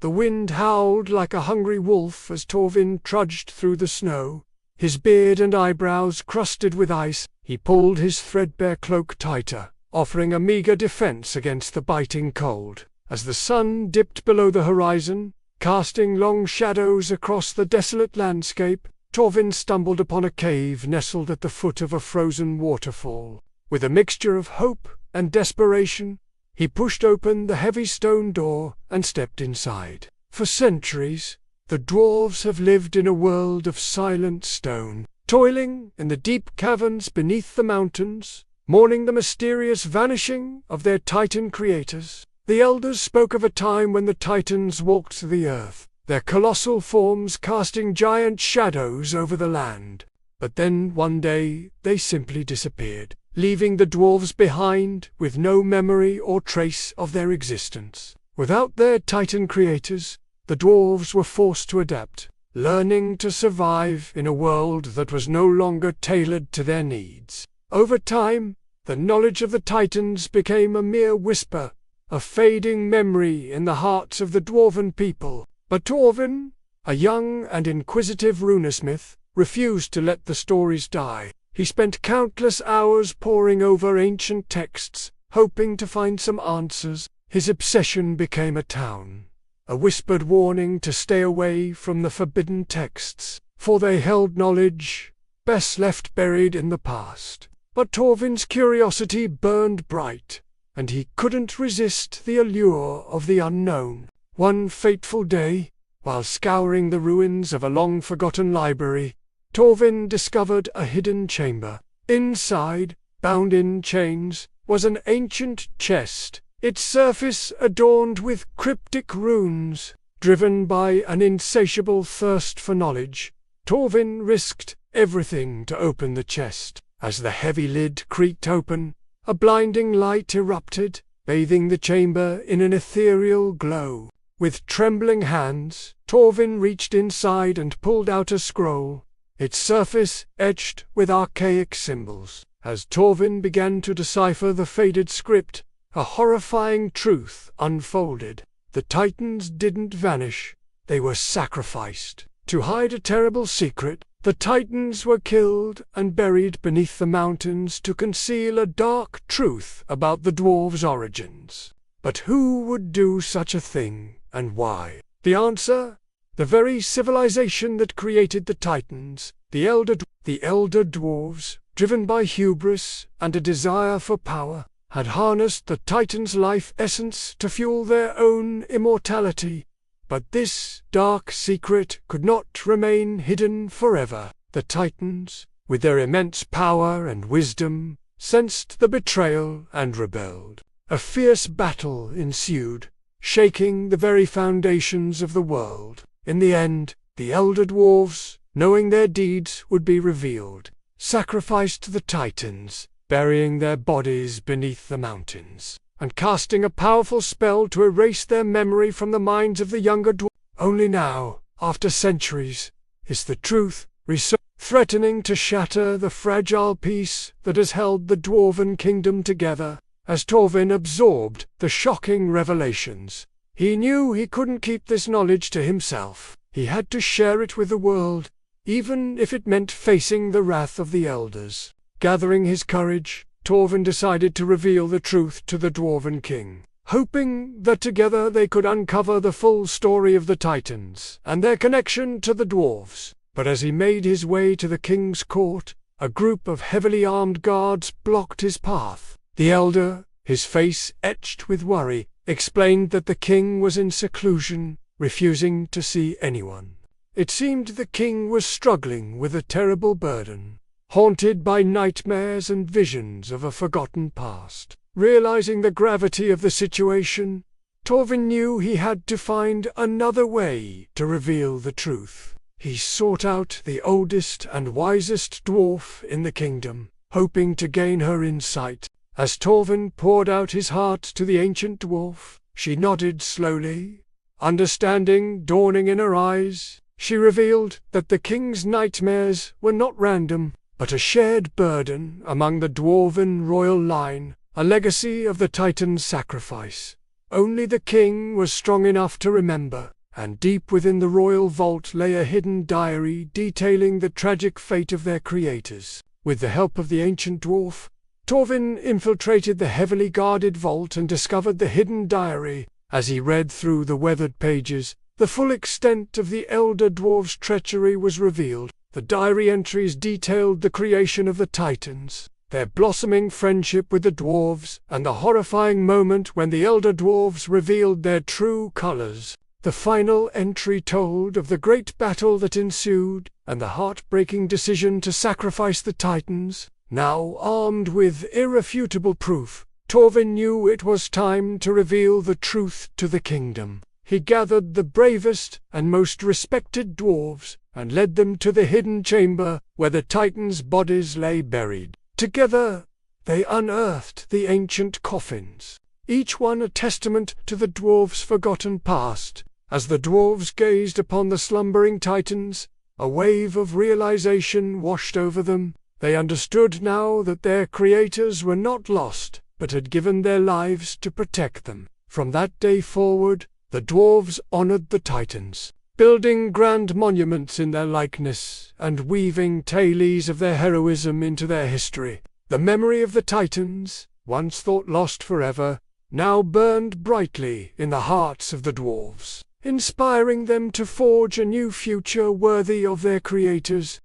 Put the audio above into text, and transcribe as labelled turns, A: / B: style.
A: The wind howled like a hungry wolf as Torvin trudged through the snow, his beard and eyebrows crusted with ice. He pulled his threadbare cloak tighter, offering a meager defense against the biting cold. As the sun dipped below the horizon, casting long shadows across the desolate landscape, Torvin stumbled upon a cave nestled at the foot of a frozen waterfall. With a mixture of hope and desperation, he pushed open the heavy stone door and stepped inside. For centuries, the Dwarves have lived in a world of silent stone, toiling in the deep caverns beneath the mountains, mourning the mysterious vanishing of their Titan creators. The elders spoke of a time when the Titans walked the earth, their colossal forms casting giant shadows over the land. But then one day they simply disappeared, leaving the Dwarves behind with no memory or trace of their existence. Without their Titan creators, the Dwarves were forced to adapt, learning to survive in a world that was no longer tailored to their needs. Over time, the knowledge of the Titans became a mere whisper, a fading memory in the hearts of the Dwarven people. But Torvin, a young and inquisitive runesmith, refused to let the stories die. He spent countless hours poring over ancient texts, hoping to find some answers. His obsession became a town, a whispered warning to stay away from the forbidden texts, for they held knowledge best left buried in the past. But Torvin's curiosity burned bright, and he couldn't resist the allure of the unknown. One fateful day, while scouring the ruins of a long-forgotten library, Torvin discovered a hidden chamber. Inside, bound in chains, was an ancient chest, its surface adorned with cryptic runes. Driven by an insatiable thirst for knowledge, Torvin risked everything to open the chest. As the heavy lid creaked open, a blinding light erupted, bathing the chamber in an ethereal glow. With trembling hands, Torvin reached inside and pulled out a scroll, its surface etched with archaic symbols. As Torvin began to decipher the faded script, a horrifying truth unfolded. The Titans didn't vanish, they were sacrificed. To hide a terrible secret, the Titans were killed and buried beneath the mountains to conceal a dark truth about the Dwarves' origins. But who would do such a thing, and why? The answer? The very civilization that created the Titans, the Elder Dwarves, driven by hubris and a desire for power, had harnessed the Titans' life essence to fuel their own immortality. But this dark secret could not remain hidden forever. The Titans, with their immense power and wisdom, sensed the betrayal and rebelled. A fierce battle ensued, shaking the very foundations of the world. In the end, the Elder Dwarves, knowing their deeds would be revealed, sacrificed the Titans, burying their bodies beneath the mountains, and casting a powerful spell to erase their memory from the minds of the younger Dwarves. Only now, after centuries, is the truth resurfaced, threatening to shatter the fragile peace that has held the Dwarven kingdom together. As Torvin absorbed the shocking revelations, he knew he couldn't keep this knowledge to himself. He had to share it with the world, even if it meant facing the wrath of the elders. Gathering his courage, Torvin decided to reveal the truth to the Dwarven king, hoping that together they could uncover the full story of the Titans and their connection to the Dwarves. But as he made his way to the king's court, a group of heavily armed guards blocked his path. The elder, his face etched with worry, explained that the king was in seclusion, refusing to see anyone. It seemed the king was struggling with a terrible burden, haunted by nightmares and visions of a forgotten past. Realizing the gravity of the situation, Torvin knew he had to find another way to reveal the truth. He sought out the oldest and wisest dwarf in the kingdom, hoping to gain her insight. As Torvin poured out his heart to the ancient dwarf, she nodded slowly. Understanding dawning in her eyes, she revealed that the king's nightmares were not random, but a shared burden among the Dwarven royal line, a legacy of the Titan's sacrifice. Only the king was strong enough to remember, and deep within the royal vault lay a hidden diary detailing the tragic fate of their creators. With the help of the ancient dwarf, Dwarven infiltrated the heavily guarded vault and discovered the hidden diary. As he read through the weathered pages, the full extent of the elder dwarf's treachery was revealed. The diary entries detailed the creation of the Titans, their blossoming friendship with the dwarves, and the horrifying moment when the elder dwarves revealed their true colors. The final entry told of the great battle that ensued, and the heartbreaking decision to sacrifice the Titans. Now armed with irrefutable proof, Dwarven knew it was time to reveal the truth to the kingdom. He gathered the bravest and most respected dwarves, and led them to the hidden chamber where the Titans' bodies lay buried. Together, they unearthed the ancient coffins, each one a testament to the dwarves' forgotten past. As the dwarves gazed upon the slumbering Titans, a wave of realization washed over them. They understood now that their creators were not lost, but had given their lives to protect them. From that day forward, the dwarves honored the Titans, building grand monuments in their likeness and weaving tales of their heroism into their history. The memory of the Titans, once thought lost forever, now burned brightly in the hearts of the dwarves, inspiring them to forge a new future worthy of their creators.